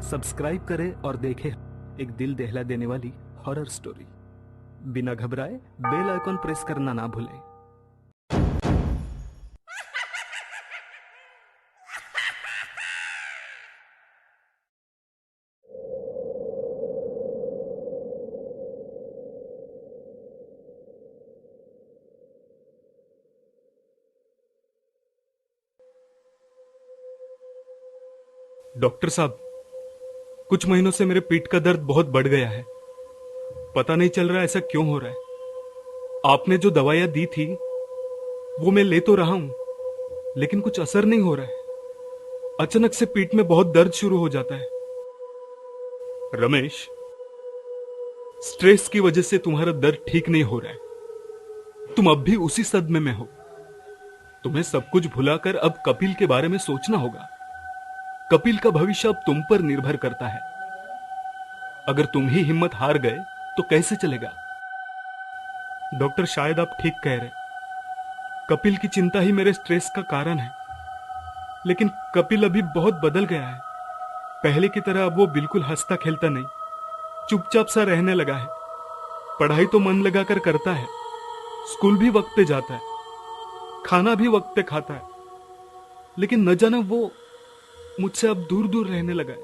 Subscribe करें और देखें एक दिल दहला देने वाली हॉरर स्टोरी। बिना घबराए बेल आइकॉन प्रेस करना ना भूलें। डॉक्टर साहब, कुछ महीनों से मेरे पीठ का दर्द बहुत बढ़ गया है। पता नहीं चल रहा ऐसा क्यों हो रहा है। आपने जो दवाइयां दी थी वो मैं ले तो रहा हूं, लेकिन कुछ असर नहीं हो रहा है। अचानक से पीठ में बहुत दर्द शुरू हो जाता है। रमेश, स्ट्रेस की वजह से तुम्हारा दर्द ठीक नहीं हो रहा है। तुम अब भी उसी सदमे में हो। तुम्हें सब कुछ भुलाकर अब कपिल के बारे में सोचना होगा। कपिल का भविष्य अब तुम पर निर्भर करता है। अगर तुम ही हिम्मत हार गए तो कैसे चलेगा? डॉक्टर, शायद आप ठीक कह रहे। कपिल की चिंता ही मेरे स्ट्रेस का कारण है। लेकिन कपिल अभी बहुत बदल गया है। पहले की तरह अब वो बिल्कुल हंसता खेलता नहीं, चुपचाप सा रहने लगा है। पढ़ाई तो मन लगाकर करता है, स्कूल भी वक्त पे जाता है, खाना भी वक्त पे खाता है। लेकिन न जाना वो मुझसे अब दूर दूर रहने लगा है,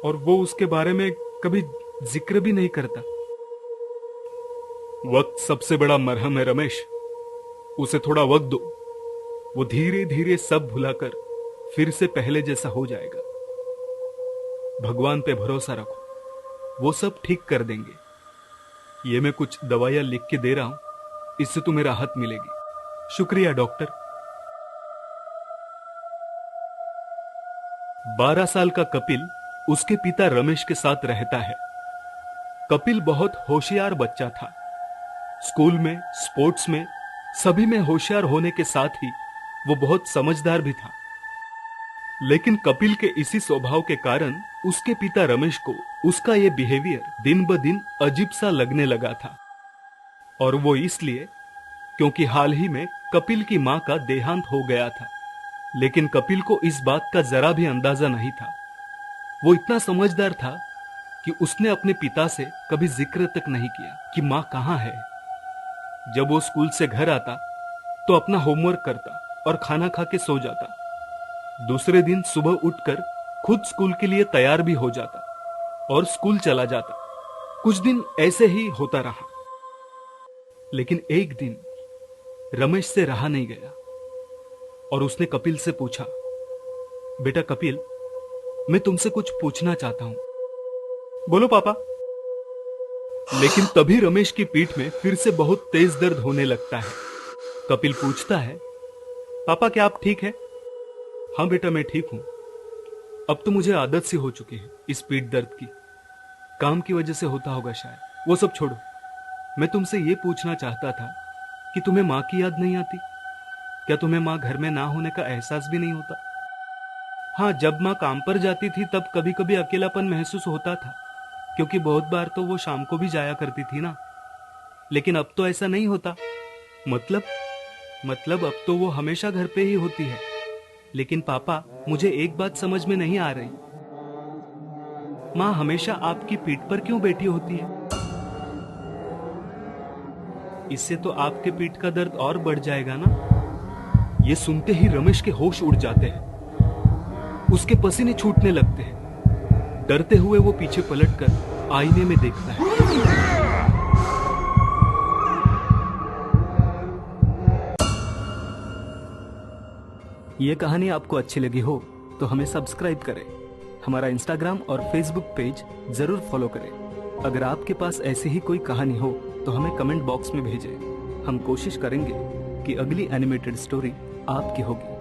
और वो उसके बारे में कभी जिक्र भी नहीं करता। वक्त सबसे बड़ा मरहम है रमेश। उसे थोड़ा वक्त दो, वो धीरे धीरे सब भुलाकर फिर से पहले जैसा हो जाएगा। भगवान पे भरोसा रखो, वो सब ठीक कर देंगे। ये मैं कुछ दवाइयां लिख के दे रहा हूं, इससे तुम्हें राहत मिलेगी। शुक्रिया डॉक्टर। 12 साल का कपिल उसके पिता रमेश के साथ रहता है। कपिल बहुत होशियार बच्चा था। स्कूल में, स्पोर्ट्स में, सभी में होशियार होने के साथ ही वो बहुत समझदार भी था। लेकिन कपिल के इसी स्वभाव के कारण उसके पिता रमेश को उसका ये बिहेवियर दिन ब दिन अजीब सा लगने लगा था। और वो इसलिए क्योंकि हाल ही में कपिल की मां का देहांत हो गया था। लेकिन कपिल को इस बात का जरा भी अंदाजा नहीं था। वो इतना समझदार था कि उसने अपने पिता से कभी जिक्र तक नहीं किया कि मां कहां है। जब वो स्कूल से घर आता तो अपना होमवर्क करता और खाना खा के सो जाता। दूसरे दिन सुबह उठकर खुद स्कूल के लिए तैयार भी हो जाता और स्कूल चला जाता। कुछ दिन ऐसे ही होता रहा। लेकिन एक दिन रमेश से रहा नहीं गया और उसने कपिल से पूछा, बेटा कपिल, मैं तुमसे कुछ पूछना चाहता हूं। बोलो पापा। लेकिन तभी रमेश की पीठ में फिर से बहुत तेज दर्द होने लगता है। कपिल पूछता है, पापा क्या आप ठीक है? हाँ बेटा, मैं ठीक हूं। अब तो मुझे आदत सी हो चुकी है इस पीठ दर्द की। काम की वजह से होता होगा शायद। वो सब छोड़ो, मैं तुमसे ये पूछना चाहता था कि तुम्हें मां की याद नहीं आती? क्या तुम्हें मां घर में ना होने का एहसास भी नहीं होता? हाँ, जब मां काम पर जाती थी तब कभी कभी अकेलापन महसूस होता था, क्योंकि बहुत बार तो वो शाम को भी जाया करती थी ना। लेकिन अब तो ऐसा नहीं होता। मतलब अब तो वो हमेशा घर पे ही होती है। लेकिन पापा, मुझे एक बात समझ में नहीं आ रही। मां हमेशा आपकी पीठ पर क्यों बैठी होती है? इससे तो आपके पीठ का दर्द और बढ़ जाएगा ना। ये सुनते ही रमेश के होश उड़ जाते हैं। उसके पसीने छूटने लगते हैं। डरते हुए वो पीछे पलटकर आईने में देखता है। ये कहानी आपको अच्छी लगी हो तो हमें सब्सक्राइब करें। हमारा इंस्टाग्राम और फेसबुक पेज जरूर फॉलो करें। अगर आपके पास ऐसी ही कोई कहानी हो तो हमें कमेंट बॉक्स में भेजें। हम कोशिश करेंगे कि अगली एनिमेटेड स्टोरी आपकी होगी।